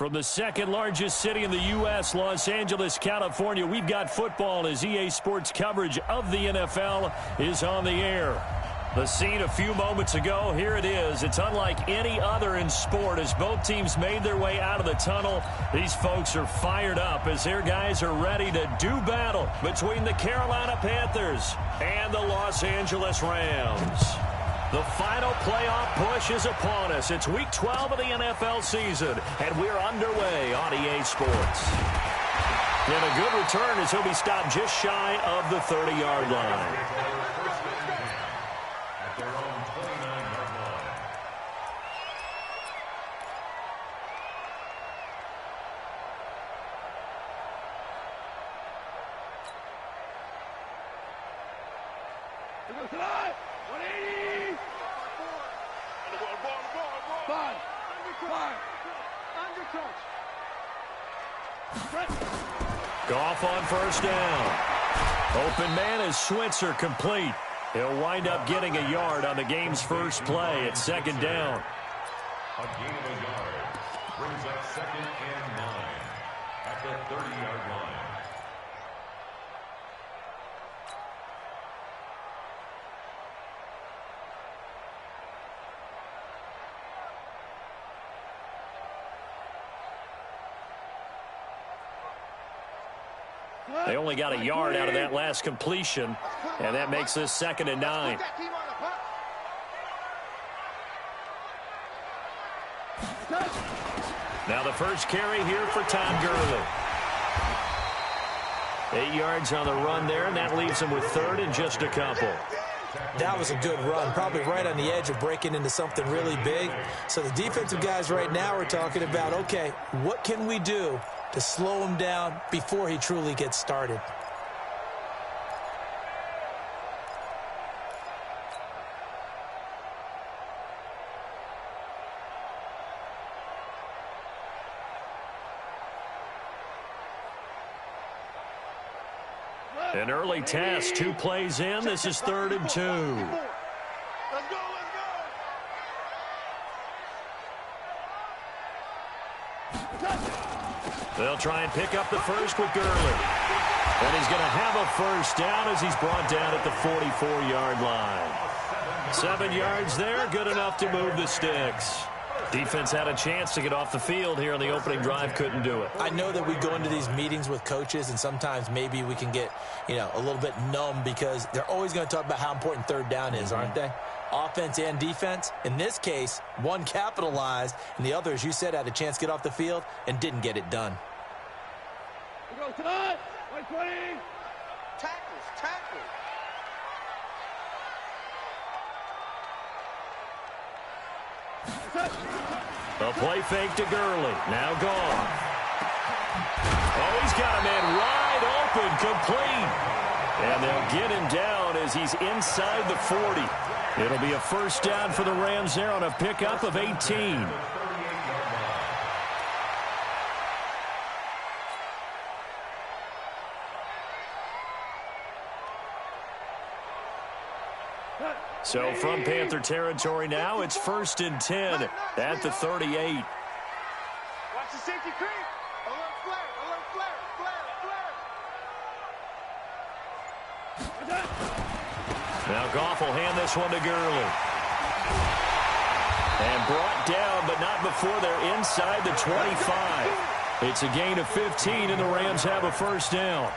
From the second largest city in the U.S., Los Angeles, California, we've got football as EA Sports coverage of the NFL is on the air. The scene a few moments ago, here it is. It's unlike any other in sport as both teams made their way out of the tunnel. These folks are fired up as their guys are ready to do battle between the Carolina Panthers and the Los Angeles Rams. The final playoff push is upon us. It's Week 12 of the NFL season, and we're underway on EA Sports. And a good return as he'll be stopped just shy of the 30-yard line. Goff on first down. Open man is Switzer, complete. He'll wind up getting a yard on the game's first play at second down. A gain of a yard brings up 2nd and 9 at the 30-yard line. They only got a yard out of that last completion, and that makes this 2nd and 9. Now the first carry here for Todd Gurley. 8 yards on the run there, and that leaves him with 3rd and just a couple. That was a good run, probably right on the edge of breaking into something really big. So the defensive guys right now are talking about, okay, what can we do to slow him down before he truly gets started? An early task, 2 plays in. This is 3rd and 2. Let's go. They'll try and pick up the first with Gurley. And he's going to have a first down as he's brought down at the 44-yard line. 7 yards there, good enough to move the sticks. Defense had a chance to get off the field here on the opening drive, couldn't do it. I know that we go into these meetings with coaches, and sometimes maybe we can get, a little bit numb because they're always going to talk about how important 3rd down is, aren't they? Offense and defense. In this case, one capitalized, and the other, as you said, had a chance to get off the field and didn't get it done. We go tonight. 120. Tackles. A play fake to Gurley. Now gone. Oh, he's got a man wide open, complete. And they'll get him down as he's inside the 40. It'll be a first down for the Rams there on a pickup of 18. So from Panther territory now, it's 1st and 10 at the 38. Watch the safety creep. Alert flare. Now Goff will hand this one to Gurley. And brought down, but not before they're inside the 25. It's a gain of 15, and the Rams have a first down.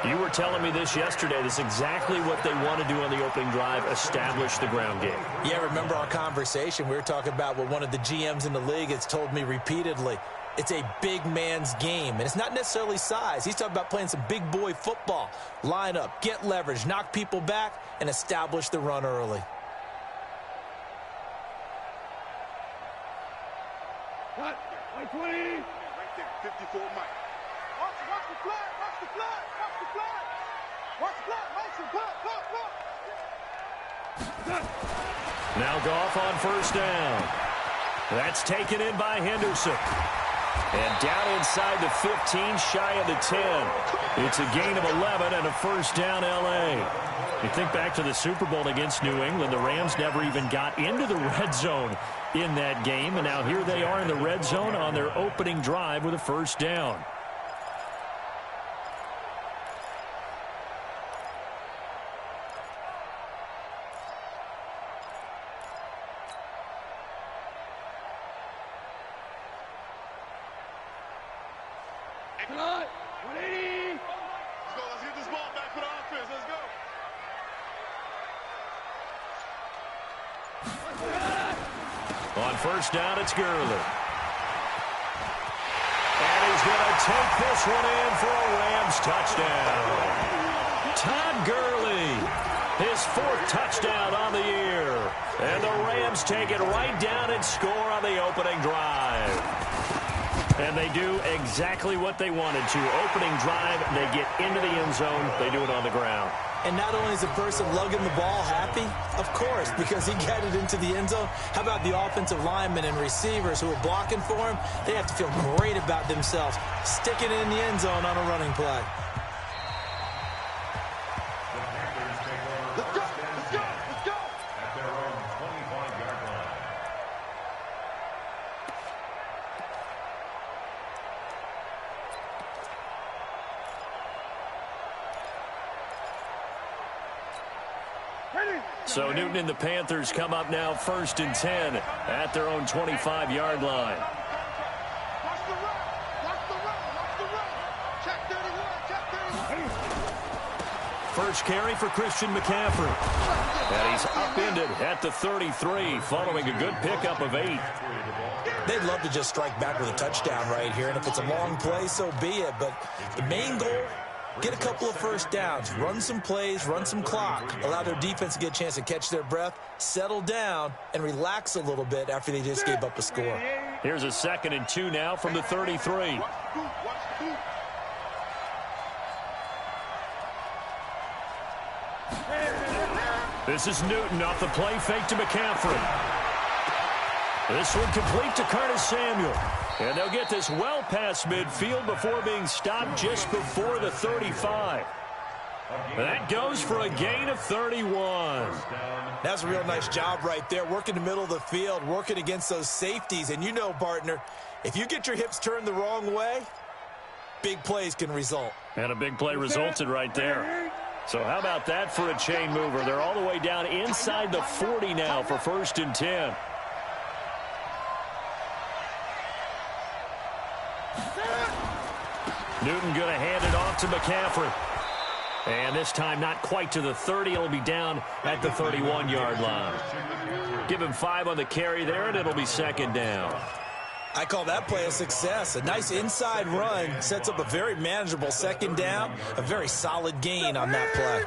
You were telling me this yesterday. This is exactly what they want to do on the opening drive, establish the ground game. Yeah, remember our conversation? We were talking about what one of the GMs in the league has told me repeatedly. It's a big man's game, and it's not necessarily size. He's talking about playing some big boy football. Line up, get leverage, knock people back, and establish the run early. Cut. 120. Right there, 54 Mike. Watch the flag. Now Goff on first down. That's taken in by Henderson. And down inside the 15, shy of the 10. It's a gain of 11 and a first down L.A. You think back to the Super Bowl against New England, the Rams never even got into the red zone in that game. And now here they are in the red zone on their opening drive with a first down. On first down, it's Gurley. And he's going to take this one in for a Rams touchdown. Todd Gurley, his 4th touchdown on the year. And the Rams take it right down and score on the opening drive. And they do exactly what they wanted to. Opening drive, they get into the end zone. They do it on the ground. And not only is the person lugging the ball happy, of course, because he got it into the end zone. How about the offensive linemen and receivers who are blocking for him? They have to feel great about themselves, sticking it in the end zone on a running play. Let's go! Let's go! Let's go! At their own 25-yard line. So Newton and the Panthers come up now 1st and 10 at their own 25-yard line. Watch the run. Watch the run. Watch the run. Check 31. Check 31. First carry for Christian McCaffrey. And he's upended at the 33 following a good pickup of 8. They'd love to just strike back with a touchdown right here, and if it's a long play, so be it. But the main goal, get a couple of first downs, run some plays, run some clock, allow their defense to get a chance to catch their breath, settle down, and relax a little bit after they just gave up a score. Here's a 2nd and 2 now from the 33. This is Newton off the play fake to McCaffrey. This one complete to Curtis Samuel. And they'll get this well past midfield before being stopped just before the 35. That goes for a gain of 31. That's a real nice job right there, working the middle of the field, working against those safeties. And you know, partner, if you get your hips turned the wrong way, big plays can result. And a big play resulted right there. So how about that for a chain mover? They're all the way down inside the 40 now for 1st and 10. Newton going to hand it off to McCaffrey. And this time not quite to the 30. It'll be down at the 31-yard line. Give him 5 on the carry there, and it'll be 2nd down. I call that play a success. A nice inside run sets up a very manageable 2nd down. A very solid gain on that play.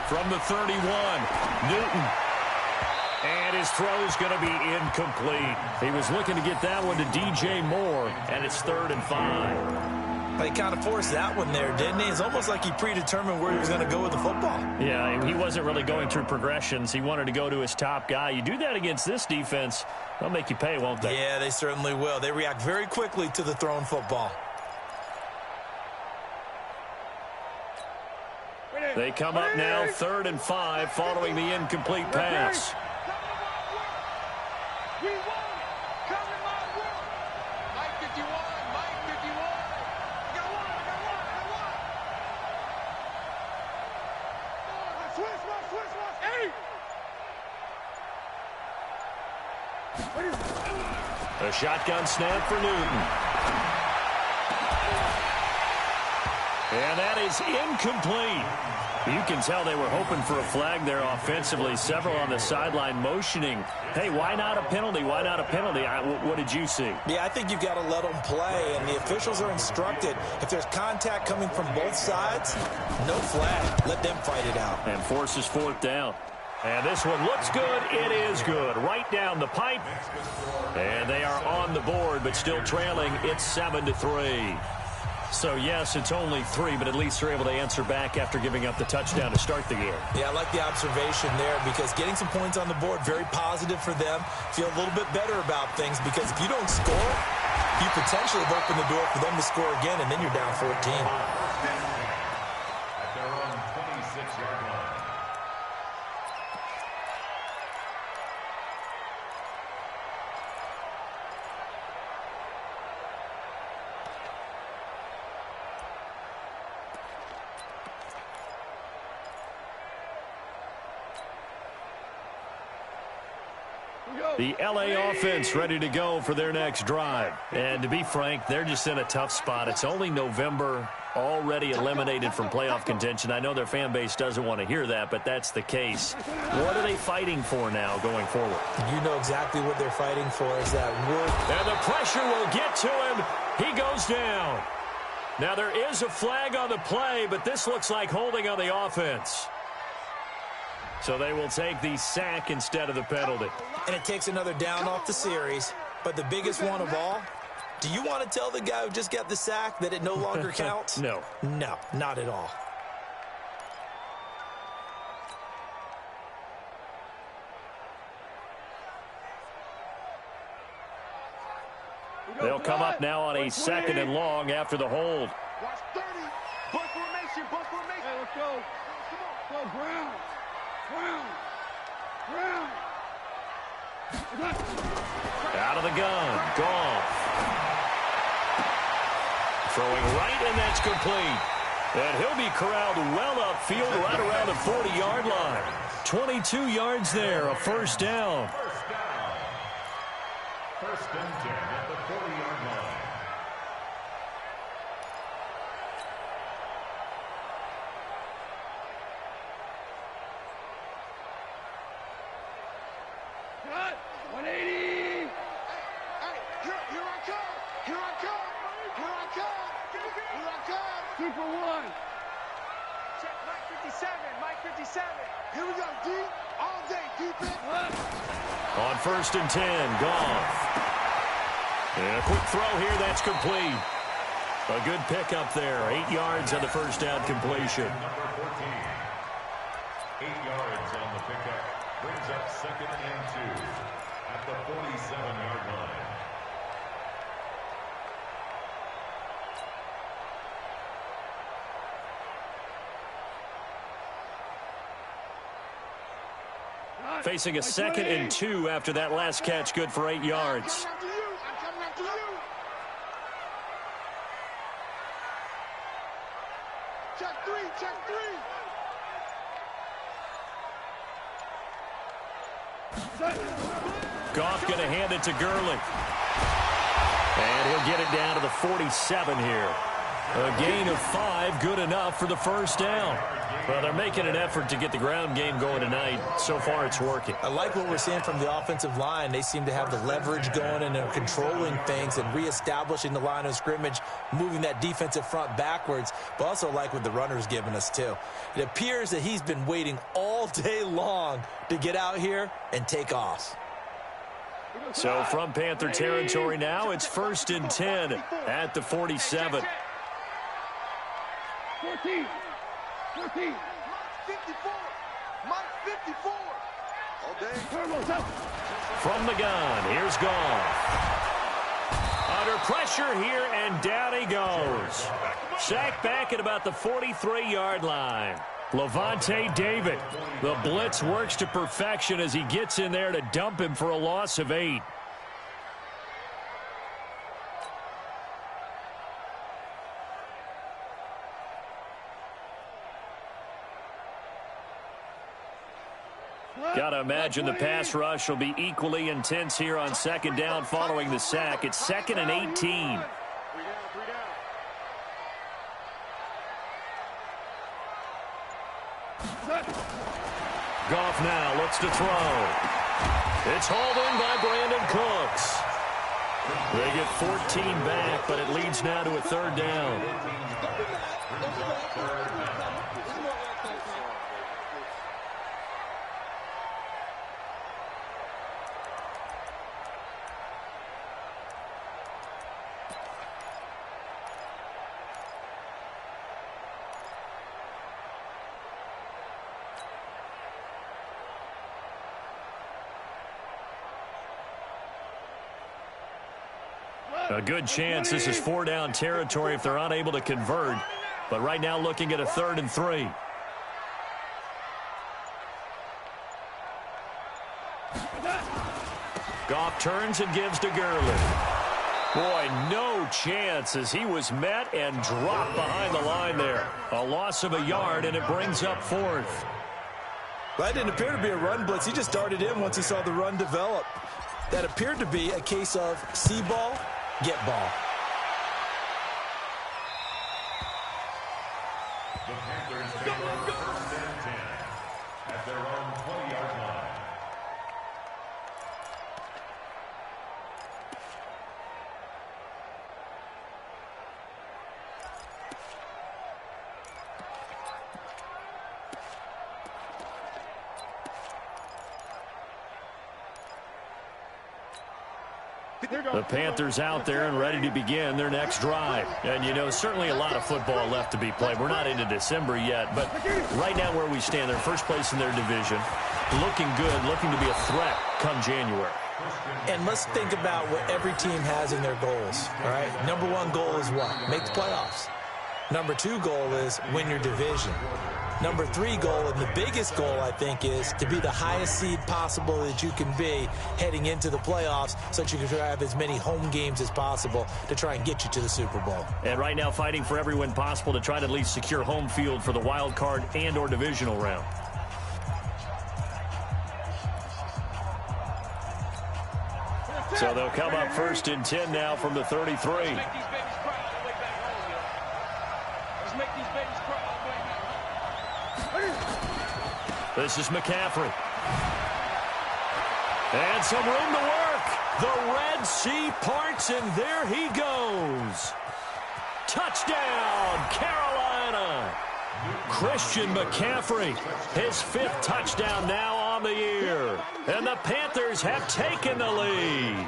From the 31, Newton. And his throw's going to be incomplete. He was looking to get that one to DJ Moore, and it's 3rd and 5. But he kind of forced that one there, didn't he? It's almost like he predetermined where he was going to go with the football. Yeah, he wasn't really going through progressions. He wanted to go to his top guy. You do that against this defense, they'll make you pay, won't they? Yeah, they certainly will. They react very quickly to the thrown football. They come up now 3rd and 5 following the incomplete pass. We won it. Come in my world. Mike 51. Mike 51. I got one. Switch. A shotgun snap for Newton. And that is incomplete. You can tell they were hoping for a flag there offensively. Several on the sideline motioning. Hey, why not a penalty? Why not a penalty? What did you see? Yeah, I think you've got to let them play, and the officials are instructed. If there's contact coming from both sides, no flag. Let them fight it out. And forces 4th down. And this one looks good. It is good. Right down the pipe. And they are on the board, but still trailing. It's 7-3. So, yes, it's only 3, but at least they're able to answer back after giving up the touchdown to start the game. Yeah, I like the observation there because getting some points on the board, very positive for them. Feel a little bit better about things because if you don't score, You potentially have opened the door for them to score again, and then you're down 14. At their own 26-yard line. The LA offense ready to go for their next drive. And to be frank, they're just in a tough spot. It's only November, already eliminated from playoff contention. I know their fan base doesn't want to hear that, but that's the case. What are they fighting for now going forward? You know exactly what they're fighting for is that work. And the pressure will get to him. He goes down. Now there is a flag on the play, but this looks like holding on the offense. So they will take the sack instead of the penalty. And it takes another down off the series. But the biggest one of all, do you want to tell the guy who just got the sack that it no longer counts? No. No, not at all. They'll come up now on a 2nd and long after the hold. Watch 30. Buck formation. Buck formation. Hey, let's go. Come on. Go, Brown. Brown. Brown. Out of the gun. Goff. Throwing right, and that's complete. And he'll be corralled well upfield right around the 40-yard line. 22 yards there, a first down. First and 10 at the 40-yard line. Cut. 180. Hey, here I come. Here I come. Here I come. Here I come. 2 for 1. Check Mike 57. Mike 57. Here we go, D. All day, defense. On 1st and 10, Goff. And a quick throw here, that's complete. A good pickup there, 8 yards on the first down completion. Number 14. 8 yards on the pickup. Brings up 2nd and 2 at the 47-yard line. Facing a 2nd and 2 after that last catch, good for 8 yards. I'm coming after you. Check 3. Check 3. Goff going to hand it to Gurley. And he'll get it down to the 47 here. A gain of 5, good enough for the first down. Well, they're making an effort to get the ground game going tonight. So far, it's working. I like what we're seeing from the offensive line. They seem to have the leverage going and they're controlling things and reestablishing the line of scrimmage, moving that defensive front backwards, but also like what the runner's giving us too. It appears that he's been waiting all day long to get out here and take off. So from Panther territory now, it's 1st and 10 at the 47. 14. 14. 54. Mike 54. All day. From the gun, here's Goff. Under pressure here, and down he goes. Sacked back at about the 43-yard line. Levante David. The blitz works to perfection as he gets in there to dump him for a loss of 8. Got to imagine the pass rush will be equally intense here on 2nd down following the sack. It's 2nd and 18. 3 down. Goff now looks to throw. It's hauled in by Brandon Cooks. They get 14 back, but it leads now to a 3rd down. A good chance this is 4-down territory if they're unable to convert. But right now looking at a 3rd and 3. Goff turns and gives to Gurley. Boy, no chance as he was met and dropped behind the line there. A loss of a yard, and it brings up 4th. That didn't appear to be a run blitz. He just darted in once he saw the run develop. That appeared to be a case of see ball, get ball. The Panthers take over 1st and 10 at their own 20-yard line. The Panthers out there and ready to begin their next drive. And, you know, certainly a lot of football left to be played. We're not into December yet, but right now where we stand, they're first place in their division. Looking good, looking to be a threat come January. And let's think about what every team has in their goals, all right? Number 1 goal is what? Make the playoffs. Number 2 goal is win your division. Number 3 goal, and the biggest goal, I think, is to be the highest seed possible that you can be heading into the playoffs so that you can have as many home games as possible to try and get you to the Super Bowl. And right now fighting for every win possible to try to at least secure home field for the wild card and or divisional round. So they'll come up 1st and 10 now from the 33. This is McCaffrey. And some room to work. The Red Sea parts, and there he goes. Touchdown, Carolina. Christian McCaffrey, his 5th touchdown now on the year. And the Panthers have taken the lead.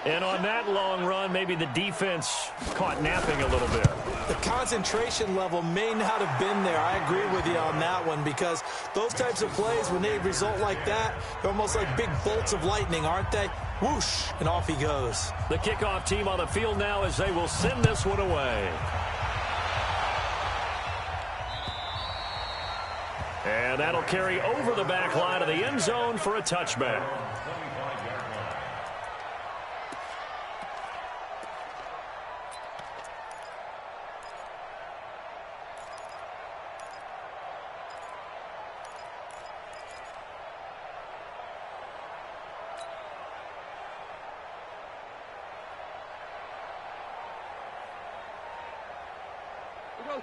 And on that long run, maybe the defense caught napping a little bit. The concentration level may not have been there. I agree with you on that one, because those types of plays, when they result like that, they're almost like big bolts of lightning, aren't they? Whoosh, and off he goes. The kickoff team on the field now as they will send this one away. And that'll carry over the back line of the end zone for a touchback.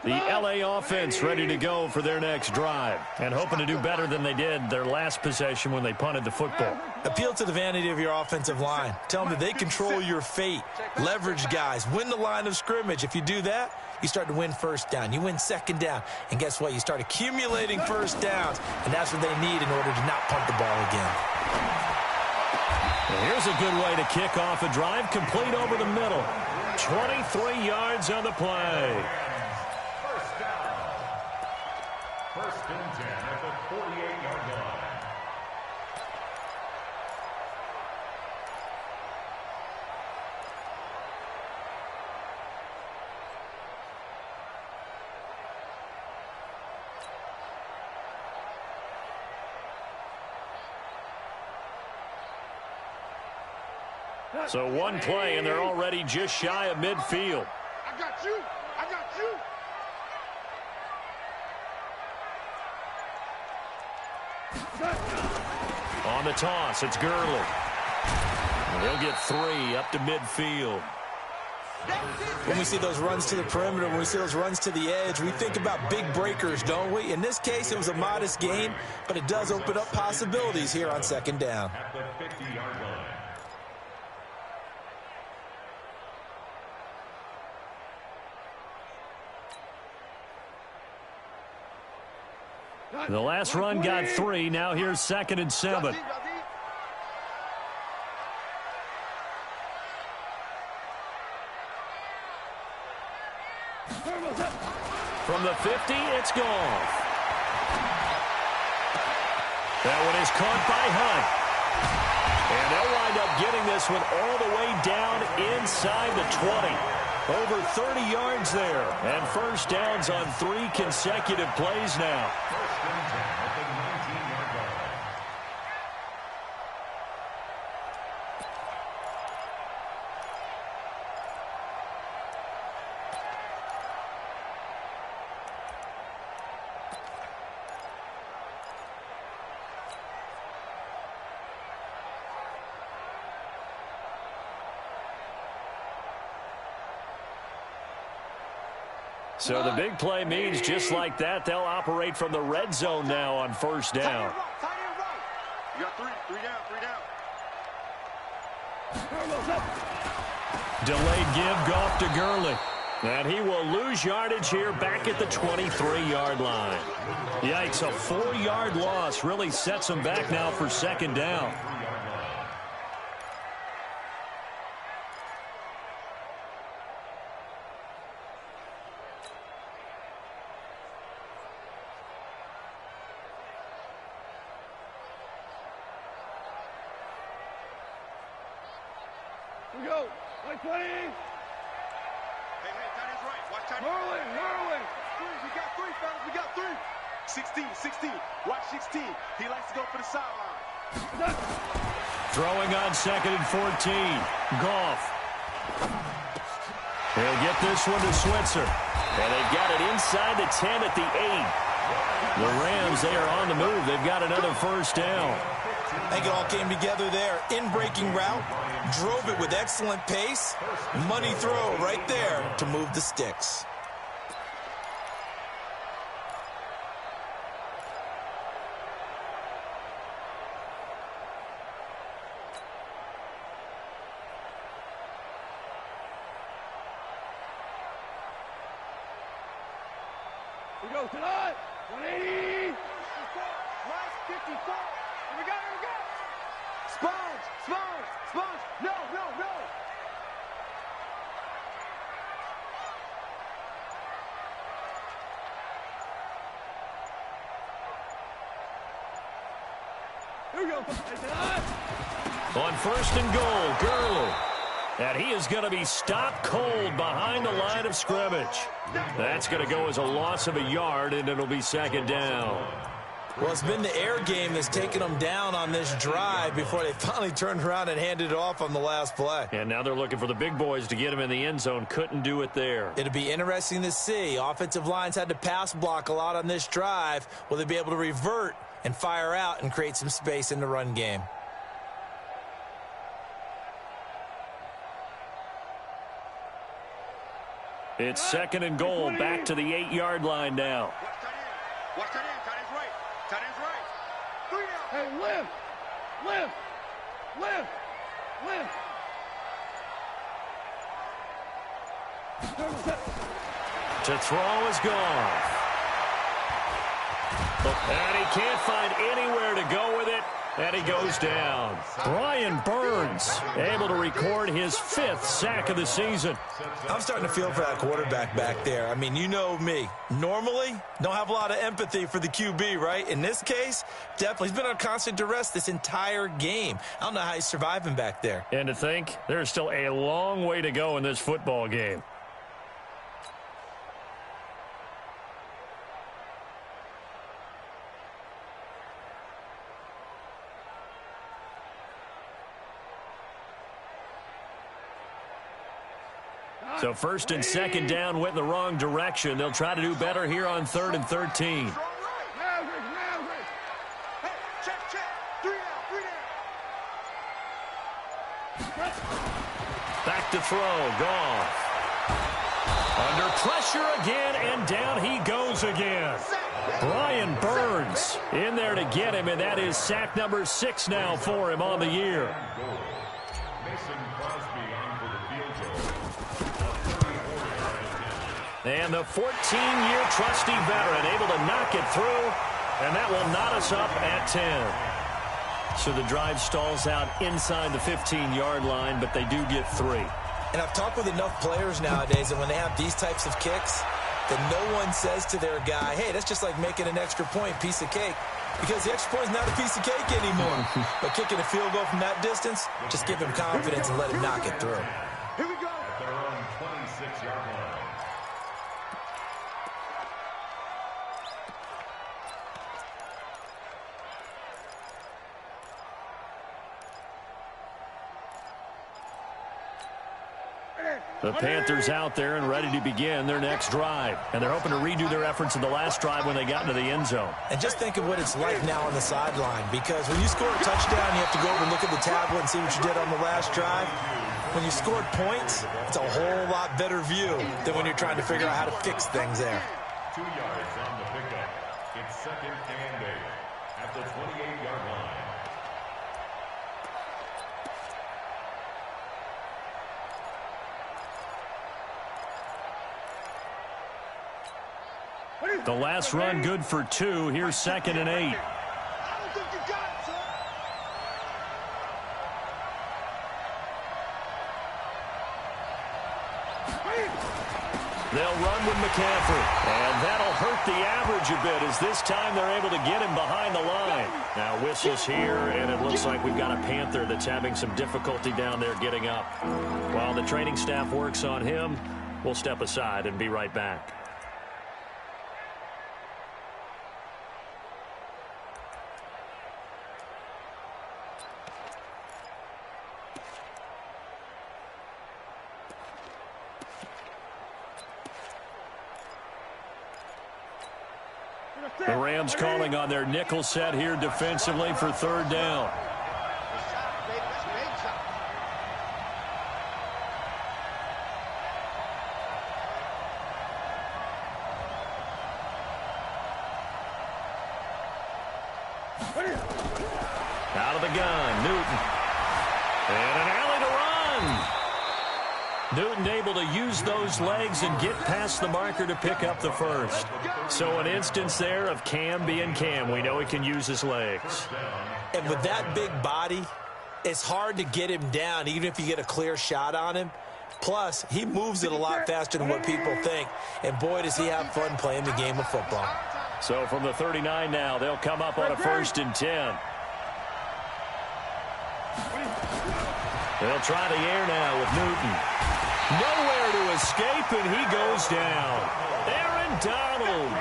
The LA offense ready to go for their next drive and hoping to do better than they did their last possession when they punted the football. Appeal to the vanity of your offensive line. Tell them that they control your fate. Leverage guys. Win the line of scrimmage. If you do that, you start to win 1st down. You win 2nd down. And guess what? You start accumulating 1st downs. And that's what they need in order to not punt the ball again. Well, here's a good way to kick off a drive, complete over the middle. 23 yards on the play. 1st and 10 at the 48-yard line. So one play, and they're already just shy of midfield. I got you. I got you. On the toss, it's Gurley. They'll get 3 up to midfield. When we see those runs to the perimeter, when we see those runs to the edge, we think about big breakers, don't we? In this case, it was a modest gain, but it does open up possibilities here on 2nd down. At the 50-yard line. The last run got 3. Now here's 2nd and 7. From the 50, it's Goff. That one is caught by Hunt. And they'll wind up getting this one all the way down inside the 20. Over 30 yards there. And first downs on 3 consecutive plays now. First and 10 at the 19-yard line. So the big play means just like that, they'll operate from the red zone now on first down. Tight end right. You got three down. Delayed give, Goff to Gurley. And he will lose yardage here back at the 23-yard line. Yikes, a 4-yard loss really sets him back now for second down. Here we go. Like 20. Hey, tight end's right. Watch tight end. Merlin. We got 3, fellas. We got 3. 16. Watch 16. He likes to go for the sideline. Throwing on second and 14. Goff. He'll get this one to Switzer. And they've got it inside the 10 at the 8. The Rams, they are on the move. They've got another first down. I think it all came together there. In-breaking route, drove it with excellent pace. Money throw right there to move the sticks. We go tonight. 180. 54. Here we go. Sponge. No. Here we go. On first and goal, Gurley. And he is going to be stopped cold behind the line of scrimmage. That's going to go as a loss of a yard, and it'll be second down. Well, it's been the air game that's taken them down on this drive before they finally turned around and handed it off on the last play. And now they're looking for the big boys to get him in the end zone. Couldn't do it there. It'll be interesting to see. Offensive lines had to pass block a lot on this drive. Will they be able to revert and fire out and create some space in the run game? It's second and goal, back to the 8-yard line now. Watch tight end. Tight end's right. 3 down. Hey, lift. To throw is gone. And he can't find anywhere to go with it, and he goes down. Brian Burns able to record his 5th sack of the season. I'm starting to feel for that quarterback back there. I mean, you know me. Normally, don't have a lot of empathy for the QB, right? In this case, definitely. He's been on constant duress this entire game. I don't know how he's surviving back there. And to think, there's still a long way to go in this football game. So first and second down went in the wrong direction. They'll try to do better here on 3rd and 13. Hey, check. 3 down. Back to throw. Goff. Under pressure again, and down he goes again. Brian Burns in there to get him, and that is sack number 6 now for him on the year. And the 14-year trusty veteran able to knock it through, and that will knot us up at 10. So the drive stalls out inside the 15-yard line, but they do get 3. And I've talked with enough players nowadays, and when they have these types of kicks, that no one says to their guy, hey, that's just like making an extra point, piece of cake. because the extra point is not a piece of cake anymore. But kicking a field goal from that distance, just give him confidence and let him knock it through. Here we go. At their own 26-yard line. The Panthers out there and ready to begin their next drive. And they're hoping to redo their efforts in the last drive when they got into the end zone. And just think of what it's like now on the sideline, because when you score a touchdown, you have to go over and look at the tablet and see what you did on the last drive. When you scored points, it's a whole lot better view than when you're trying to figure out how to fix things there. 2 yards on the pickup. It's 2nd and 8 at the 28-yard line. The last run good for 2. Here's 2nd and 8. I don't think you got it, son. They'll run with McCaffrey. And that'll hurt the average a bit as this time they're able to get him behind the line. Now whistles here, and it looks like we've got a Panther that's having some difficulty down there getting up. While the training staff works on him, we'll step aside and be right back. The Rams calling on their nickel set here defensively for 3rd down. Out of the gun, Newton. And an alley to run. Newton able to use those legs and get past the marker to pick up the first. So an instance there of Cam being Cam. We know he can use his legs. And with that big body, it's hard to get him down, even if you get a clear shot on him. Plus, he moves it a lot faster than what people think. And boy, does he have fun playing the game of football. So from the 39 now, they'll come up on a 1st and 10. They'll try the air now with Newton. Nowhere to escape, and he goes down. Aaron Donald.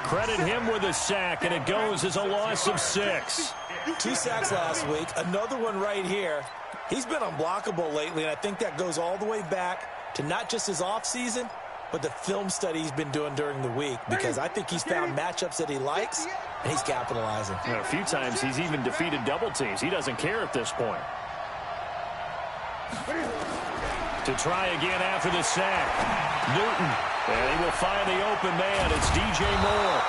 Credit him with a sack, and it goes as a loss of 6. 2 sacks last week, another one right here. He's been unblockable lately, and I think that goes all the way back to not just his offseason, but the film study he's been doing during the week, because I think he's found matchups that he likes, and he's capitalizing. And a few times he's even defeated double teams. He doesn't care at this point. To try again after the sack. Newton. And he will find the open man. It's DJ Moore.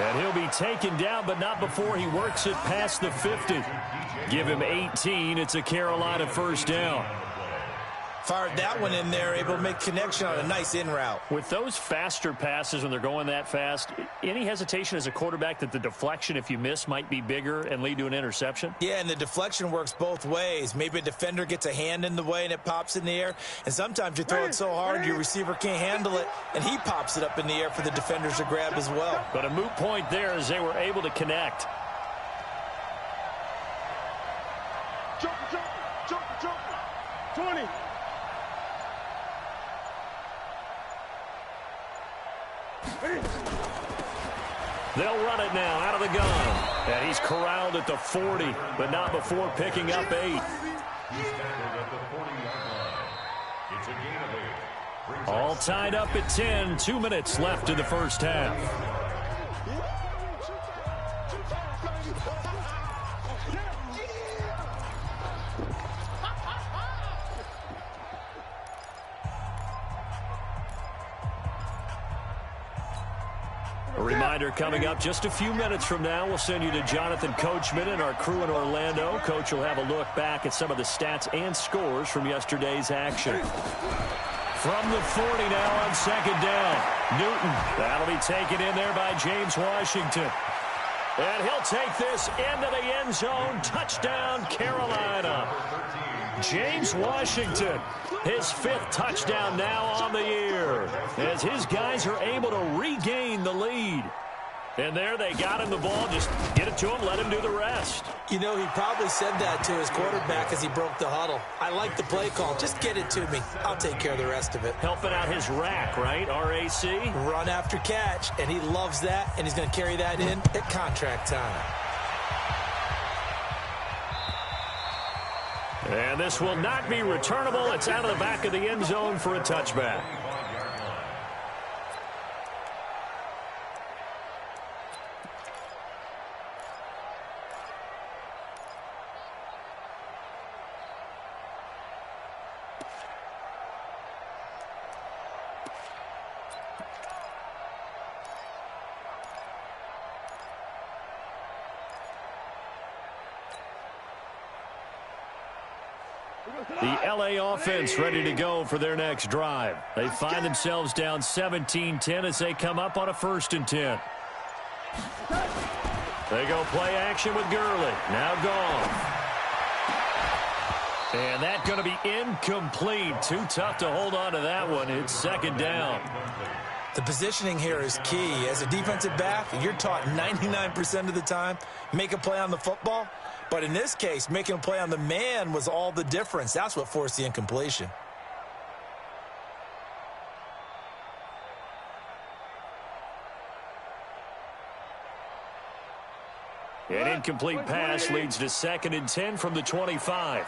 And he'll be taken down, but not before he works it past the 50. Give him 18. It's a Carolina 1st down. Fired that one in there, able to make connection on a nice in route. With those faster passes when they're going that fast, any hesitation as a quarterback that the deflection, if you miss, might be bigger and lead to an interception? Yeah, and the deflection works both ways. Maybe a defender gets a hand in the way and it pops in the air. And sometimes you throw it so hard your receiver can't handle it, and he pops it up in the air for the defenders to grab as well. But a moot point there as they were able to connect. Jump. 20. They'll run it now out of the gun. And he's corralled at the 40, but not before picking up 8. All tied up at 10. 2 minutes left in the 1st half. A reminder coming up just a few minutes from now, we'll send you to Jonathan Coachman and our crew in Orlando. Coach will have a look back at some of the stats and scores from yesterday's action. From the 40 now on 2nd down. Newton, that'll be taken in there by James Washington. And he'll take this into the end zone. Touchdown, Carolina. James Washington, his 5th touchdown now on the year, as his guys are able to regain the lead. And there they got him the ball. Just get it to him, let him do the rest. You know, he probably said that to his quarterback as he broke the huddle. I like the play call. Just get it to me. I'll take care of the rest of it. Helping out his rack, right? RAC? Run after catch, and he loves that, and he's going to carry that in at contract time. And this will not be returnable. It's out of the back of the end zone for a touchback. The LA offense ready to go for their next drive. They find themselves down 17-10 as they come up on a 1st and 10. They go play action with Gurley. Now gone. And that's going to be incomplete. Too tough to hold on to that one. It's 2nd down. The positioning here is key. As a defensive back, you're taught 99% of the time, make a play on the football. But in this case, making a play on the man was all the difference. That's what forced the incompletion. An incomplete pass leads to 2nd and 10 from the 25.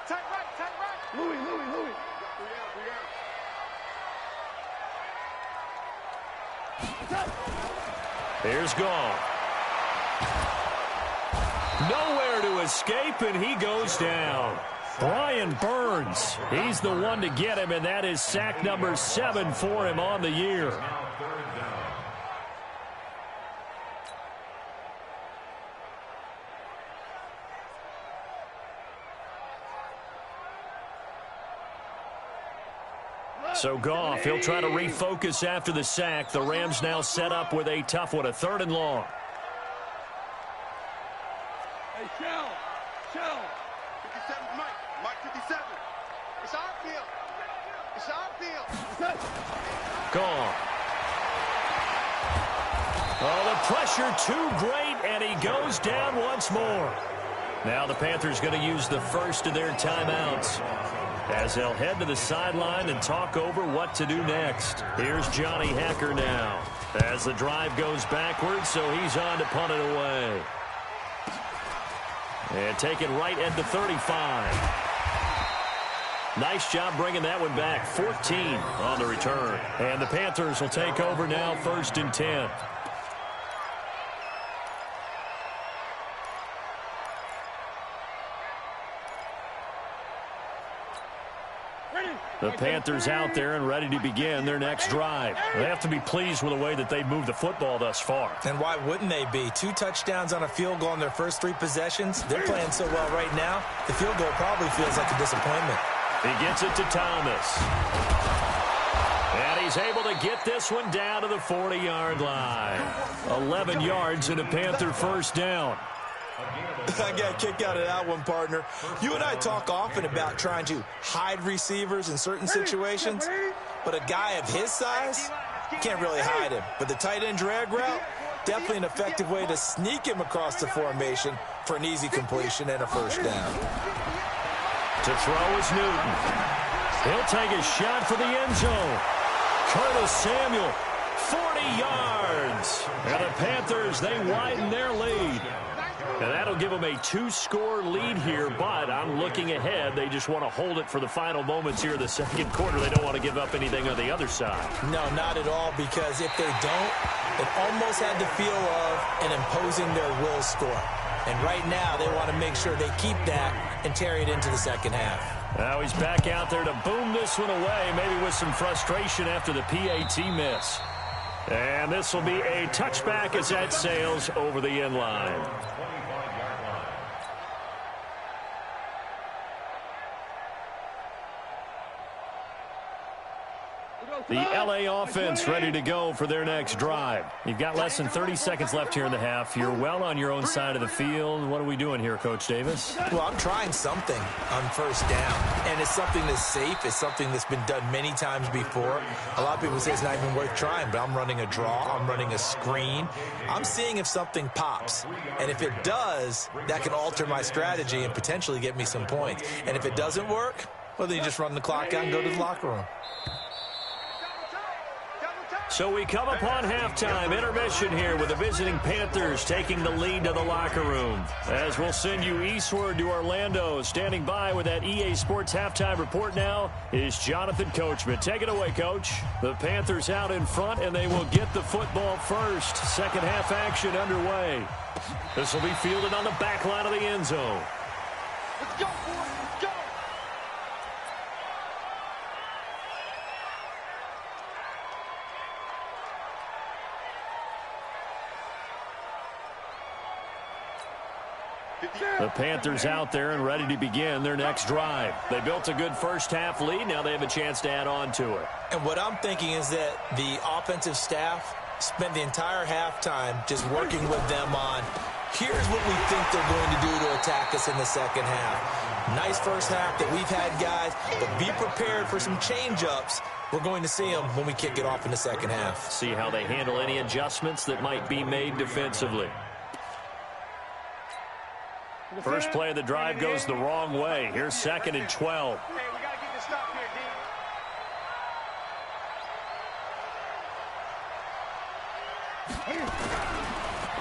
Tight right. Louis. Here's Gall. Nowhere to escape, and he goes down. Brian Burns, he's the one to get him, and that is sack number 7 for him on the year. So Goff, he'll try to refocus after the sack. The Rams now set up with a tough one, a 3rd and long. Hey, Shell. 57, Mike 57. It's our field. Gone. Oh, the pressure too great, and he goes down once more. Now the Panthers going to use the first of their timeouts as they'll head to the sideline and talk over what to do next. Here's Johnny Hacker now as the drive goes backwards, so he's on to punt it away. And taken right at the 35. Nice job bringing that one back. 14 on the return. And the Panthers will take over now, 1st and 10. The Panthers out there and ready to begin their next drive. They have to be pleased with the way that they've moved the football thus far. And why wouldn't they be? 2 touchdowns on a field goal in their first 3 possessions. They're playing so well right now, the field goal probably feels like a disappointment. He gets it to Thomas. And he's able to get this one down to the 40-yard line. 11 yards and a Panther 1st down. I got a kick out of that one, partner. You and I talk often about trying to hide receivers in certain situations, but a guy of his size, you can't really hide him. But the tight end drag route, definitely an effective way to sneak him across the formation for an easy completion and a 1st down. To throw is Newton. He'll take a shot for the end zone. Curtis Samuel, 40 yards. And the Panthers, they widen their lead. And that'll give them a 2-score lead here, but I'm looking ahead. They just want to hold it for the final moments here in the 2nd quarter. They don't want to give up anything on the other side. No, not at all, because if they don't, it almost had the feel of an imposing their will score. And right now, they want to make sure they keep that and carry it into the 2nd half. Now he's back out there to boom this one away, maybe with some frustration after the PAT miss. And this will be a touchback as that sails over the end line. The LA offense ready to go for their next drive. You've got less than 30 seconds left here in the half. You're well on your own side of the field. What are we doing here, Coach Davis? Well, I'm trying something on first down, and it's something that's safe. It's something that's been done many times before. A lot of people say it's not even worth trying, but I'm running a draw. I'm running a screen. I'm seeing if something pops, and if it does, that can alter my strategy and potentially get me some points. And if it doesn't work, well, then you just run the clock out and go to the locker room. So we come upon halftime intermission here with the visiting Panthers taking the lead to the locker room. As we'll send you eastward to Orlando. Standing by with that EA Sports halftime report now is Jonathan Coachman. Take it away, Coach. The Panthers out in front, and they will get the football first. Second half action underway. This will be fielded on the back line of the end zone. Let's go, boys. Let's go. The Panthers out there and ready to begin their next drive. They built a good first half lead. Now they have a chance to add on to it. And what I'm thinking is that the offensive staff spent the entire halftime just working with them on, here's what we think they're going to do to attack us in the second half. Nice first half that we've had, guys, but be prepared for some change-ups. We're going to see them when we kick it off in the second half. See how they handle any adjustments that might be made defensively. First play of the drive goes the wrong way. Here's 2nd and 12. Hey, we got to get this stop here,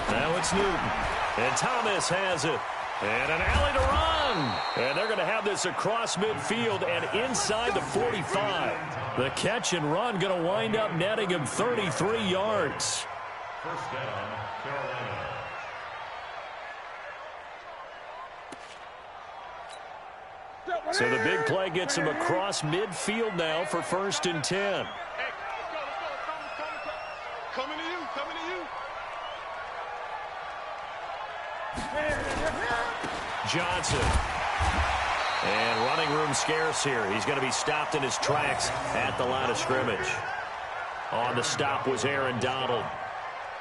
D. Now it's Newton. And Thomas has it. And an alley to run. And they're going to have this across midfield and inside the 45. The catch and run going to wind up netting him 33 yards. First down, Carolina. So the big play gets him across midfield now for 1st and 10. Hey, let's go, let's go. Coming to you, coming to you. Johnson. And running room scarce here. He's going to be stopped in his tracks at the line of scrimmage. On the stop was Aaron Donald.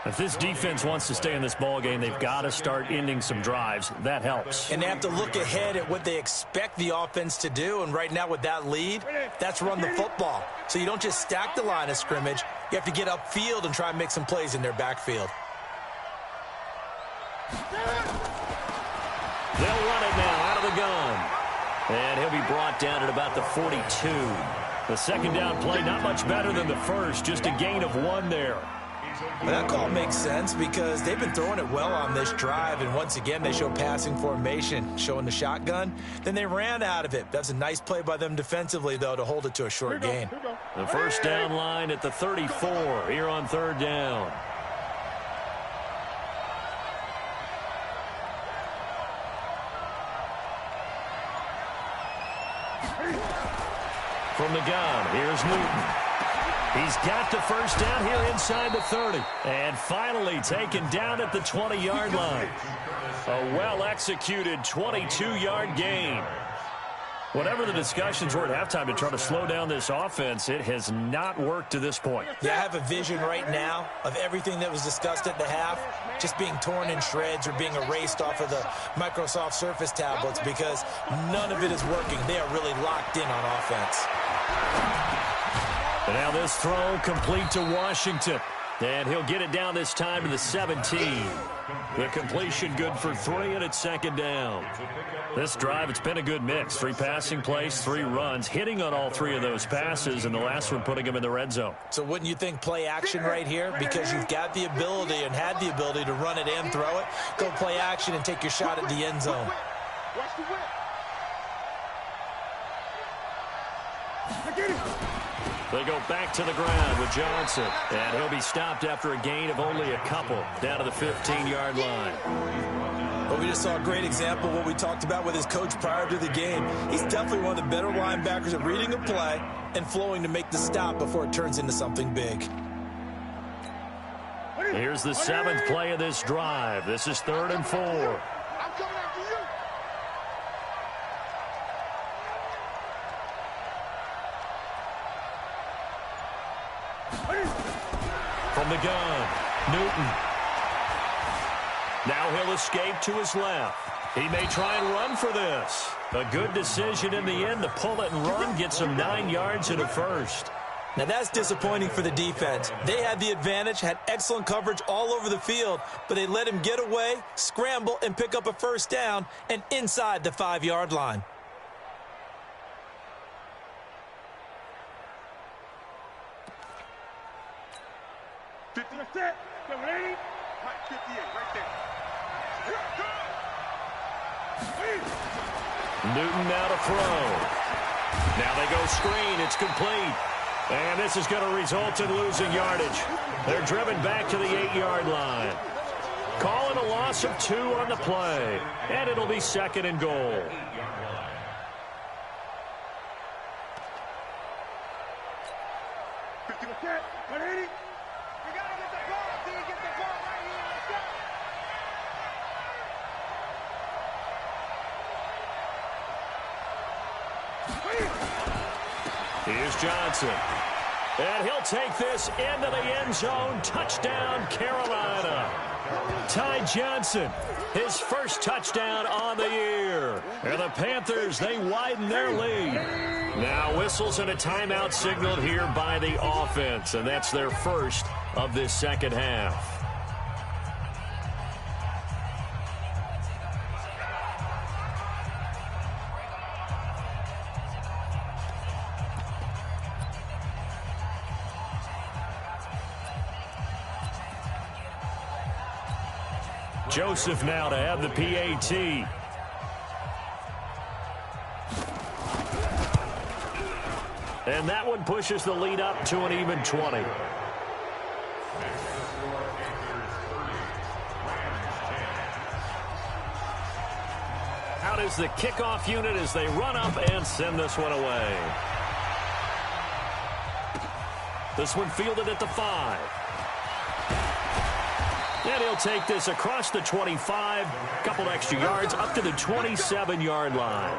If this defense wants to stay in this ball game, they've got to start ending some drives. That helps. And they have to look ahead at what they expect the offense to do. And right now with that lead, that's run the football. So you don't just stack the line of scrimmage. You have to get upfield and try and make some plays in their backfield. They'll run it now out of the gun. And he'll be brought down at about the 42. The second down play, not much better than the first. Just a gain of 1 there. Well, that call makes sense because they've been throwing it well on this drive, and once again they show passing formation, showing the shotgun. Then they ran out of it. That's a nice play by them defensively, though, to hold it to a short gain. The first down line at the 34 here on 3rd down. From the gun, here's Newton. He's got the first down here inside the 30. And finally taken down at the 20-yard line. A well-executed 22-yard gain. Whatever the discussions were at halftime to try to slow down this offense, it has not worked to this point. Yeah, I have a vision right now of everything that was discussed at the half just being torn in shreds or being erased off of the Microsoft Surface tablets because none of it is working. They are really locked in on offense. And now this throw complete to Washington. And he'll get it down this time to the 17. The completion good for 3, and it's 2nd down. This drive, it's been a good mix. 3 passing plays, 3 runs, hitting on all 3 of those passes, and the last one putting him in the red zone. So wouldn't you think play action right here? Because you've got the ability and had the ability to run it and throw it. Go play action and take your shot at the end zone. Watch the whip. They go back to the ground with Johnson. And he'll be stopped after a gain of only a couple down to the 15-yard line. Well, we just saw a great example of what we talked about with his coach prior to the game. He's definitely one of the better linebackers at reading a play and flowing to make the stop before it turns into something big. Here's the 7th play of this drive. This is 3rd and 4. I'm coming after you. from the gun. Newton. Now he'll escape to his left. He may try and run for this. A good decision in the end to pull it and run, get some 9 yards and a first. Now that's disappointing for the defense. They had the advantage, had excellent coverage all over the field, but they let him get away, scramble, and pick up a first down and inside the 5-yard line. Newton now to throw. Now they go screen. It's complete. And this is going to result in losing yardage. They're driven back to the 8-yard line. Calling a loss of 2 on the play. And it'll be 2nd and goal. Here's Johnson. And he'll take this into the end zone. Touchdown, Carolina. Ty Johnson, his first touchdown on the year. And the Panthers, they widen their lead. Now whistles and a timeout signaled here by the offense. And that's their first of this second half. Joseph now to have the PAT. And that one pushes the lead up to an even 20. Out is the kickoff unit as they run up and send this one away. This one fielded at the 5. And he'll take this across the 25, couple extra yards, up to the 27-yard line.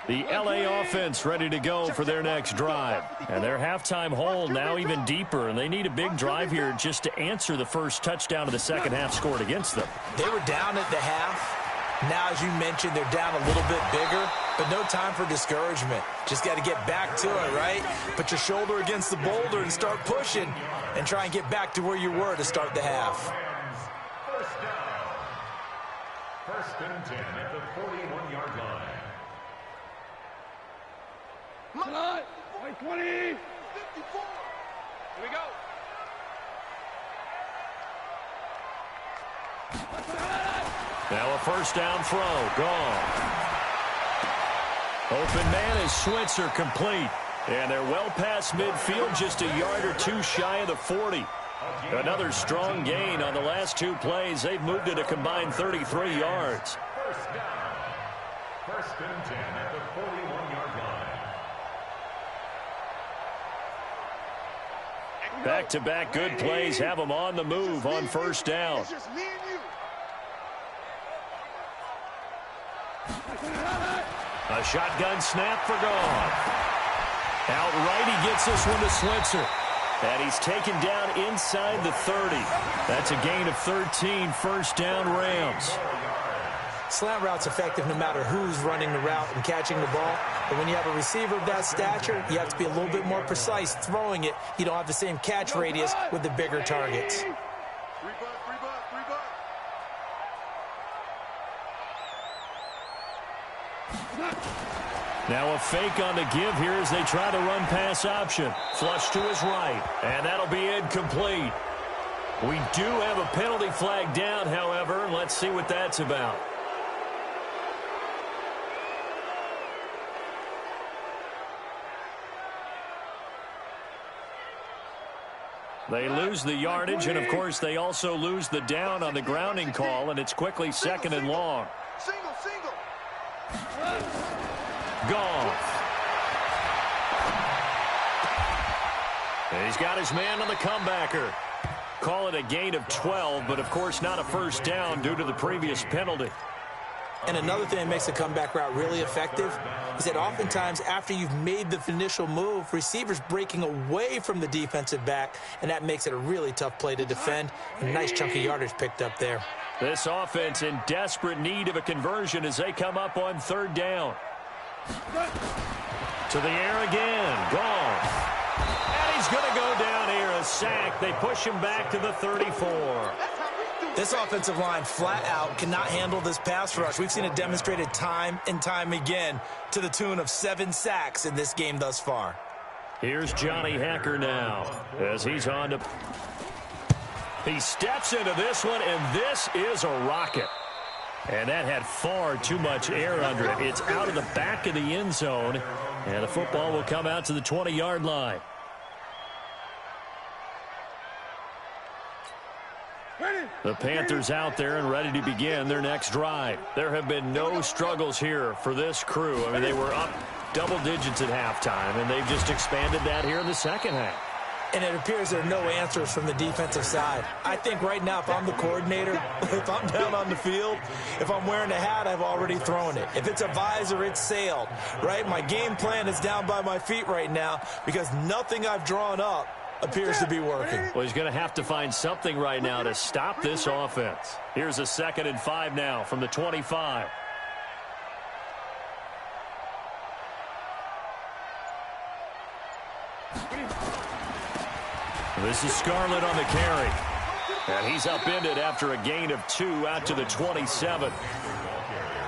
The LA offense ready to go for their next drive. And their halftime hole now even deeper, and they need a big drive here just to answer the first touchdown of the second half scored against them. They were down at the half. Now, as you mentioned, they're down a little bit bigger, but no time for discouragement. Just got to get back to it, right? Put your shoulder against the boulder and start pushing and try and get back to where you were to start the half. First down. 1st and 10 at the 41-yard line. Come on. 20. 54. Here we go. Now a first down throw. Gone. Open man is Switzer, complete. And they're well past midfield, just a yard or 2 shy of the 40. Another strong gain on the last 2 plays. They've moved it a combined 33 yards. First down. 1st and 10 at the 41-yard line. Back-to-back good plays have them on the move on first down. It's just me and you. A shotgun snap for gone. Outright, he gets this one to Switzer. And he's taken down inside the 30. That's a gain of 13, first down Rams. Slant route's effective no matter who's running the route and catching the ball. But when you have a receiver of that stature, you have to be a little bit more precise throwing it. You don't have the same catch radius with the bigger targets. Now a fake on the give here as they try to run pass option. Flush to his right, and that'll be incomplete. We do have a penalty flag down, however. Let's see what that's about. They lose the yardage, and of course they also lose the down on the grounding call, and it's quickly 2nd and long. Single. Gone. And he's got his man on the comebacker. Call it a gain of 12, but of course not a first down due to the previous penalty. And another thing that makes a comeback route really effective is that oftentimes after you've made the initial move, receivers breaking away from the defensive back, and that makes it a really tough play to defend. A nice chunk of yardage picked up there. This offense in desperate need of a conversion as they come up on third down. To the air again. Gone. And he's going to go down here. A sack. They push him back to the 34. This offensive line flat out cannot handle this pass rush. We've seen it demonstrated time and time again to the tune of 7 sacks in this game thus far. Here's Johnny Hacker now as he's on to... He steps into this one, and this is a rocket. And that had far too much air under it. It's out of the back of the end zone, and the football will come out to the 20-yard line. The Panthers out there and ready to begin their next drive. There have been no struggles here for this crew. I mean, they were up double digits at halftime, and they've just expanded that here in the second half. And it appears there are no answers from the defensive side. I think right now if I'm the coordinator, if I'm down on the field, if I'm wearing a hat, I've already thrown it. If it's a visor, it's sailed, right? My game plan is down by my feet right now because nothing I've drawn up appears to be working. Well, he's going to have to find something right now to stop this offense. Here's a 2nd and 5 now from the 25. This is Scarlett on the carry. And he's upended after a gain of 2 out to the 27.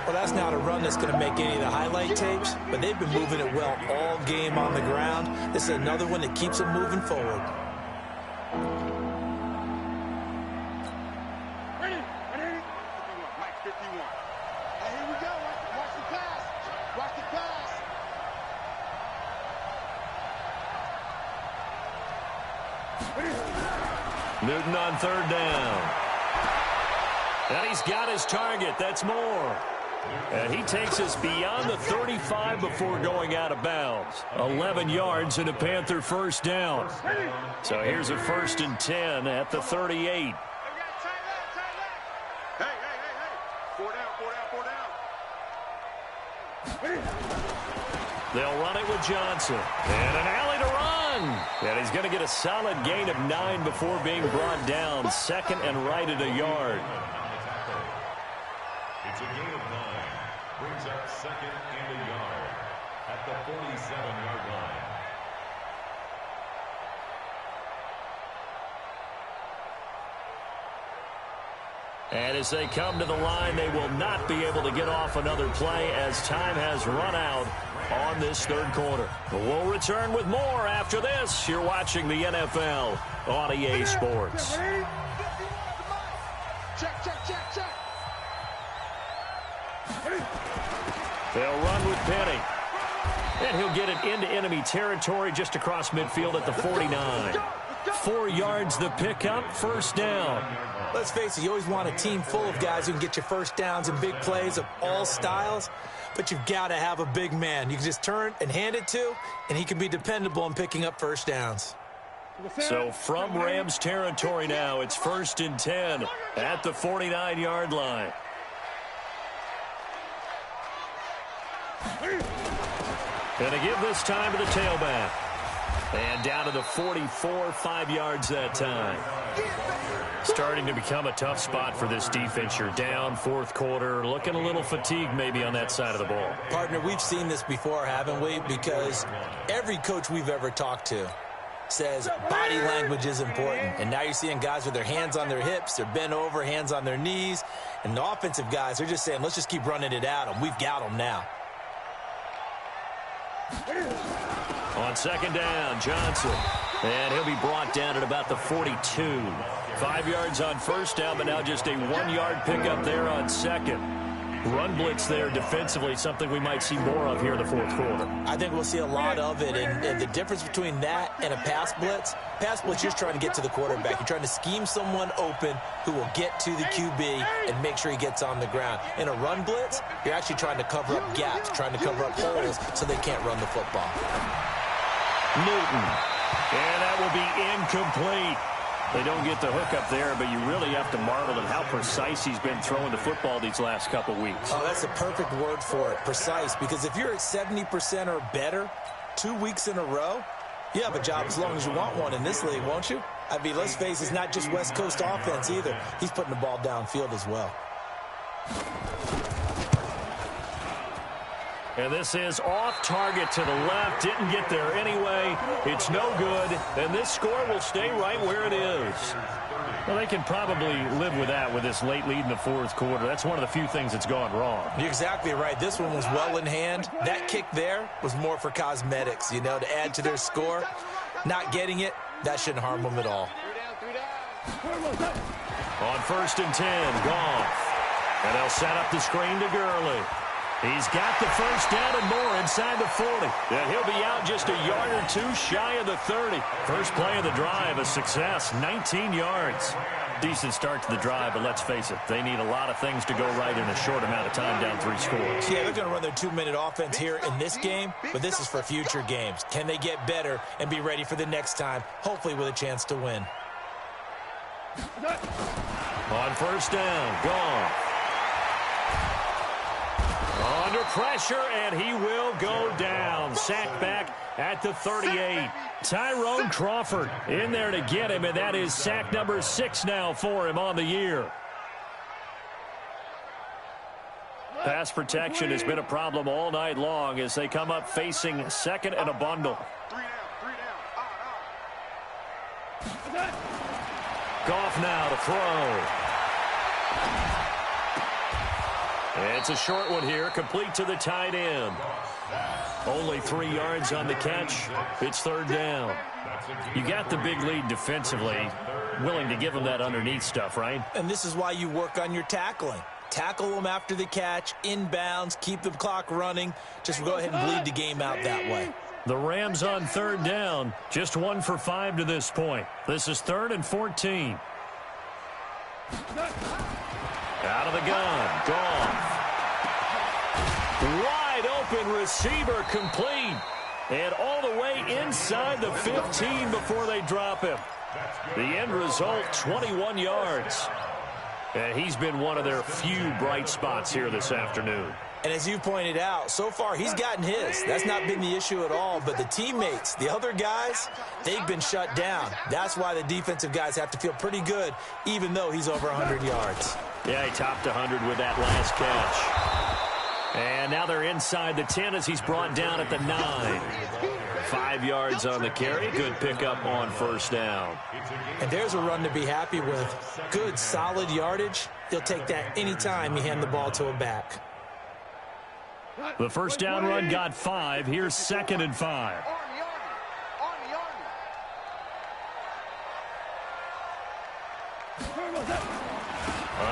Well, that's not a run that's going to make any of the highlight tapes, but they've been moving it well all game on the ground. This is another one that keeps them moving forward. Ready? Mike 51. Hey, here we go. Watch the pass. Watch the pass. Newton on third down. And he's got his target. That's more. And he takes us beyond the 35 before going out of bounds. 11 yards and a Panther first down. So here's a 1st and 10 at the 38. Hey. 4 down. They'll run it with Johnson. And an alley to run. And he's going to get a solid gain of 9 before being brought down. 2nd and right at a yard. It's a gain of 9. Brings up 2nd and a yard at the 47-yard line. And as they come to the line, they will not be able to get off another play as time has run out on this third quarter. But we'll return with more after this. You're watching the NFL on EA Sports. Check. They'll run with Penny. And he'll get it into enemy territory just across midfield at the 49. 4 yards the pickup, first down. Let's face it, you always want a team full of guys who can get you first downs and big plays of all styles, but you've got to have a big man you can just turn and hand it to, and he can be dependable in picking up first downs. So from Rams territory now, it's 1st and 10 at the 49-yard line. And to give this time to the tailback. And down to the 44, 5 yards that time. Starting to become a tough spot for this defense. You're down, 4th quarter, looking a little fatigued maybe on that side of the ball. Partner, we've seen this before, haven't we? Because every coach we've ever talked to says body language is important. And now you're seeing guys with their hands on their hips, they're bent over, hands on their knees. And the offensive guys are just saying, let's just keep running it at them. We've got them now. On 2nd down, Johnson. And he'll be brought down at about the 42. 5 yards on 1st down, but now just a 1-yard pickup there on 2nd. Run blitz there defensively, something we might see more of here in the 4th quarter. I think we'll see a lot of it, and the difference between that and a pass blitz, you're just trying to get to the quarterback. You're trying to scheme someone open who will get to the QB and make sure he gets on the ground. In a run blitz, you're actually trying to cover up gaps, trying to cover up holes so they can't run the football. Newton. And that will be incomplete. They don't get the hook up there, but you really have to marvel at how precise he's been throwing the football these last couple weeks. Oh, that's a perfect word for it, precise, because if you're at 70% or better 2 weeks in a row, you have a job as long as you want one in this league, won't you? I mean, let's face it, it's not just West Coast offense either. He's putting the ball downfield as well. And this is off target to the left. Didn't get there anyway. It's no good. And this score will stay right where it is. Well, they can probably live with that with this late lead in the fourth quarter. That's one of the few things that's gone wrong. You're exactly right. This one was well in hand. That kick there was more for cosmetics, you know, to add to their score. Not getting it, that shouldn't harm them at all. On 1st and 10, Goff. And they'll set up the screen to Gurley. He's got the first down and more inside the 40. And he'll be out just a yard or two shy of the 30. First play of the drive, a success, 19 yards. Decent start to the drive, but let's face it, they need a lot of things to go right in a short amount of time, down 3 scores. Yeah, they're going to run their 2-minute offense here in this game, but this is for future games. Can they get better and be ready for the next time, hopefully with a chance to win? On 1st down, Goff. Under pressure, and he will go down. Sacked back at the 38. Tyrone Crawford in there to get him, and that is sack number 6 now for him on the year. Pass protection has been a problem all night long as they come up facing second and a bundle. Goff now to throw. It's a short one here, complete to the tight end. Only 3 yards on the catch. It's 3rd down. You got the big lead defensively. Willing to give them that underneath stuff, right? And this is why you work on your tackling. Tackle them after the catch, inbounds, keep the clock running. Just go ahead and bleed the game out that way. The Rams on 3rd down. Just 1 for 5 to this point. This is 3rd and 14. Out of the gun. Goff. Wide open receiver complete. And all the way inside the 15 before they drop him. The end result, 21 yards. And he's been one of their few bright spots here this afternoon. And as you pointed out, so far he's gotten his. That's not been the issue at all. But the teammates, the other guys, they've been shut down. That's why the defensive guys have to feel pretty good, even though he's over 100 yards. Yeah, he topped 100 with that last catch. And now they're inside the 10 as he's brought down at the 9. 5 yards on the carry. Good pickup on 1st down. And there's a run to be happy with. Good, solid yardage. He'll take that anytime you hand the ball to a back. The 1st down run got 5. Here's 2nd and 5.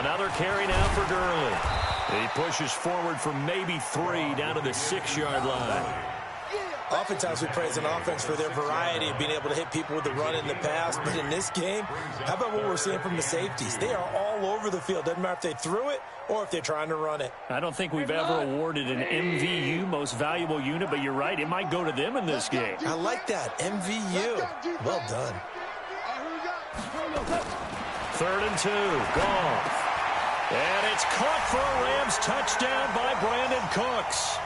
Another carry now for Gurley. He pushes forward for maybe 3 down to the 6-yard line. Oftentimes we praise an offense for their variety of being able to hit people with the run in the pass. But in this game, how about what we're seeing from the safeties? They are all over the field. Doesn't matter if they threw it or if they're trying to run it. I don't think we've ever awarded an MVU, most valuable unit, but you're right. It might go to them in this game. I like that. MVU. Well done. 3rd and 2. Goff. And it's caught for a Rams touchdown by Brandon Cooks.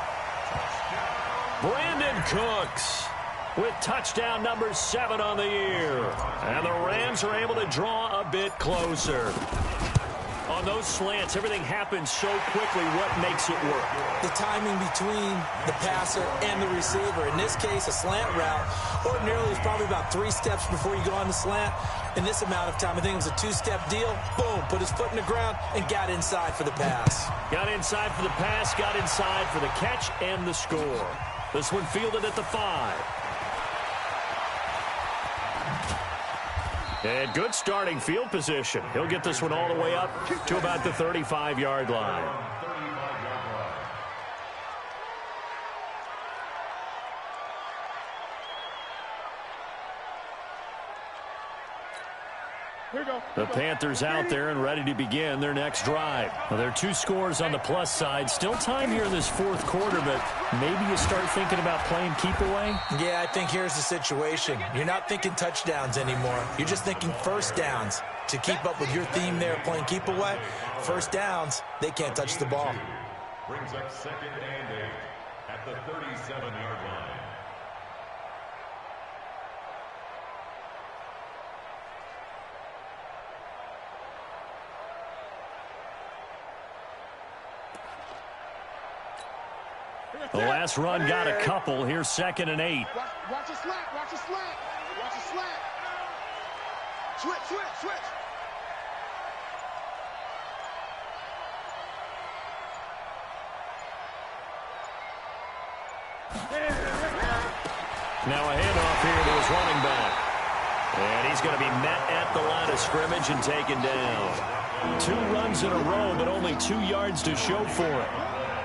Brandon Cooks with touchdown number 7 on the year. And the Rams are able to draw a bit closer. On those slants, everything happens so quickly. What makes it work? The timing between the passer and the receiver. In this case, a slant route ordinarily is probably about 3 steps before you go on the slant. In this amount of time, I think it was a 2-step deal. Boom, put his foot in the ground and got inside for the pass. Got inside for the pass, got inside for the catch and the score. This one fielded at the 5. And good starting field position. He'll get this one all the way up to about the 35-yard line. The Panthers out there and ready to begin their next drive. Well, there are 2 scores on the plus side. Still time here in this 4th quarter, but maybe you start thinking about playing keep away? Yeah, I think here's the situation. You're not thinking touchdowns anymore. You're just thinking first downs. To keep up with your theme there playing keep away, first downs, they can't touch the ball. Brings up 2nd and 8 at the 37-yard line. The last run got a couple. Here's 2nd and 8. Watch a slant. Watch a slant. Watch a slant. Switch. Now a handoff here to his running back. And he's going to be met at the line of scrimmage and taken down. 2 runs in a row, but only 2 yards to show for it.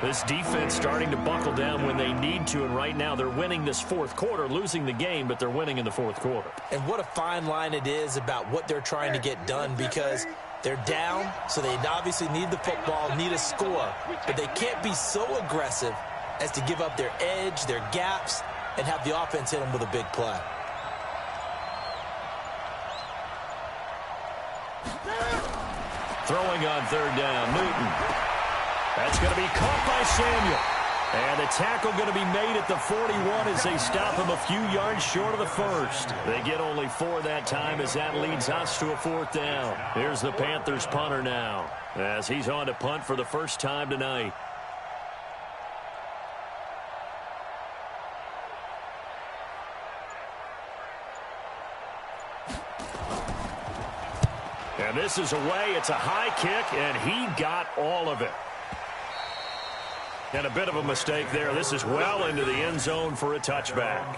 This defense starting to buckle down when they need to, and right now they're winning this 4th quarter, losing the game, but they're winning in the 4th quarter. And what a fine line it is about what they're trying to get done, because they're down, so they obviously need the football, need a score, but they can't be so aggressive as to give up their edge, their gaps, and have the offense hit them with a big play. Throwing on 3rd down, Newton. That's going to be caught by Samuel. And the tackle going to be made at the 41 as they stop him a few yards short of the 1st. They get only 4 that time as that leads us to a 4th down. Here's the Panthers punter now as he's on to punt for the first time tonight. And this is away. It's a high kick, and he got all of it. And a bit of a mistake there. This is well into the end zone for a touchback.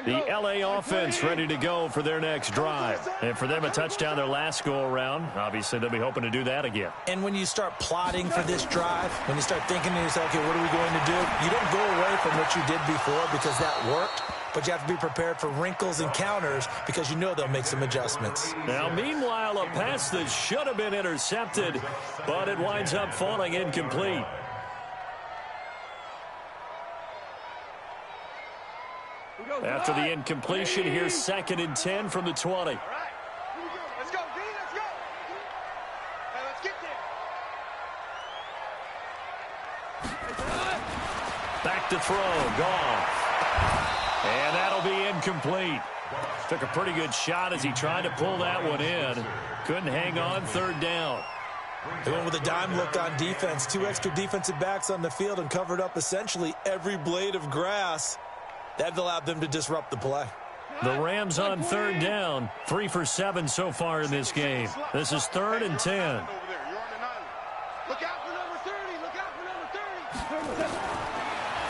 The LA offense ready to go for their next drive. And for them, a touchdown their last go-around. Obviously, they'll be hoping to do that again. And when you start plotting for this drive, when you start thinking to yourself, okay, what are we going to do? You don't go away from what you did before because that worked, but you have to be prepared for wrinkles and counters because you know they'll make some adjustments. Now, meanwhile, a pass that should have been intercepted, but it winds up falling incomplete. After the incompletion, here's 2nd and 10 from the 20. All right. Here we go. Let's go, D. Let's go. Hey, let's get there. Back to throw. Goff. And that'll be incomplete. Took a pretty good shot as he tried to pull that one in. Couldn't hang on. 3rd down. They went with a dime look on defense. 2 extra defensive backs on the field and covered up essentially every blade of grass. That allowed them to disrupt the play. The Rams on 3rd down. 3 for 7 so far in this game. This is 3rd and 10. Look out for number 30. Look out for number 30.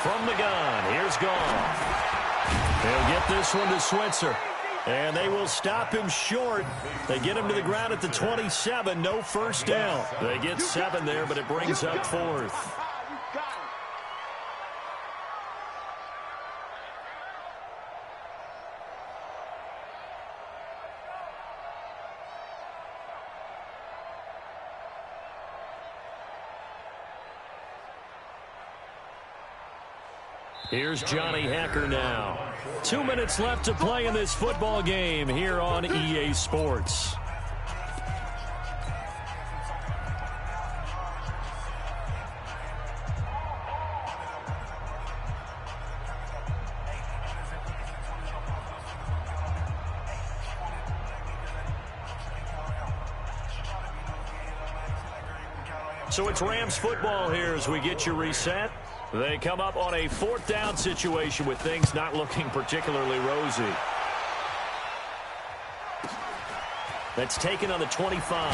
From the gun, here's Goff. They'll get this one to Switzer. And they will stop him short. They get him to the ground at the 27. No first down. They get 7 there, but it brings up 4th. Here's Johnny Hacker now. 2 minutes left to play in this football game here on EA Sports. So it's Rams football here as we get you reset. They come up on a 4th down situation with things not looking particularly rosy. That's taken on the 25.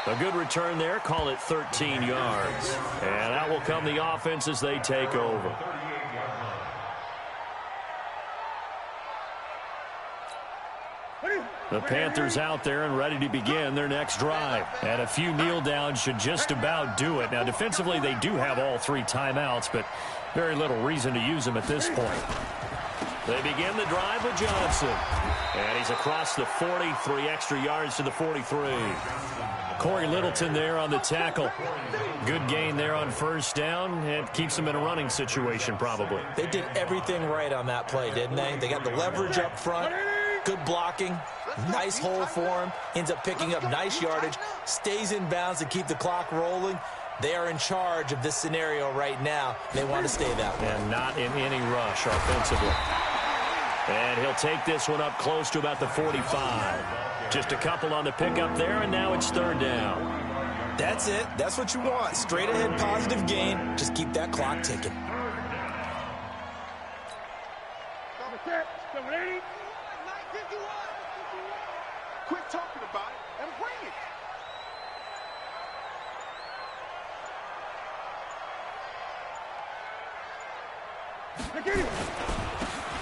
A good return there. Call it 13 yards. And out will come the offense as they take over. The Panthers out there and ready to begin their next drive. And a few kneel downs should just about do it. Now, defensively, they do have all 3 timeouts, but very little reason to use them at this point. They begin the drive with Johnson. And he's across the 40, 3 extra yards to the 43. Corey Littleton there on the tackle. Good gain there on first down. It keeps them in a running situation probably. They did everything right on that play, didn't they? They got the leverage up front. Good blocking. Nice hole for him. Ends up picking up nice yardage. Stays in bounds to keep the clock rolling. They are in charge of this scenario right now. They want to stay that way. And not in any rush offensively. And he'll take this one up close to about the 45. Just a couple on the pickup there, and now it's 3rd down. That's it. That's what you want. Straight ahead positive gain. Just keep that clock ticking. Quit talking about it and bring it.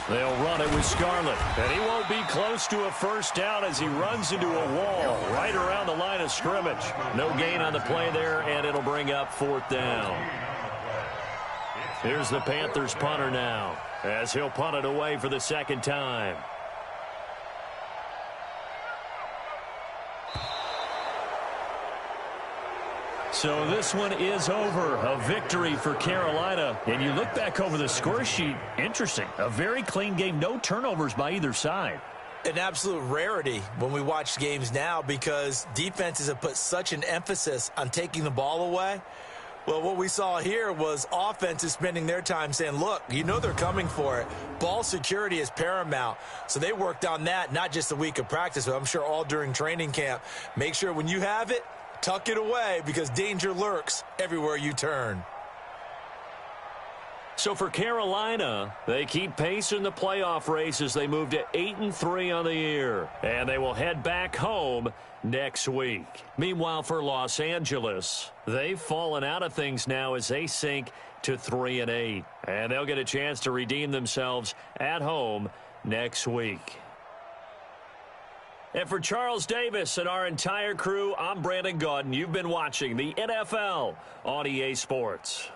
They'll run it with Scarlett, and he won't be close to a first down as he runs into a wall right around the line of scrimmage. No gain on the play there, and it'll bring up 4th down. Here's the Panthers punter now, as he'll punt it away for the 2nd time. So this one is over. A victory for Carolina. And you look back over the score sheet, interesting. A very clean game. No turnovers by either side. An absolute rarity when we watch games now because defenses have put such an emphasis on taking the ball away. Well, what we saw here was offenses spending their time saying, look, you know they're coming for it. Ball security is paramount. So they worked on that, not just a week of practice, but I'm sure all during training camp. Make sure when you have it, tuck it away because danger lurks everywhere you turn. So for Carolina, they keep pace in the playoff race as they move to 8-3 on the year. And they will head back home next week. Meanwhile, for Los Angeles, they've fallen out of things now as they sink to 3-8. And they'll get a chance to redeem themselves at home next week. And for Charles Davis and our entire crew, I'm Brandon Gaudin. You've been watching the NFL on EA Sports.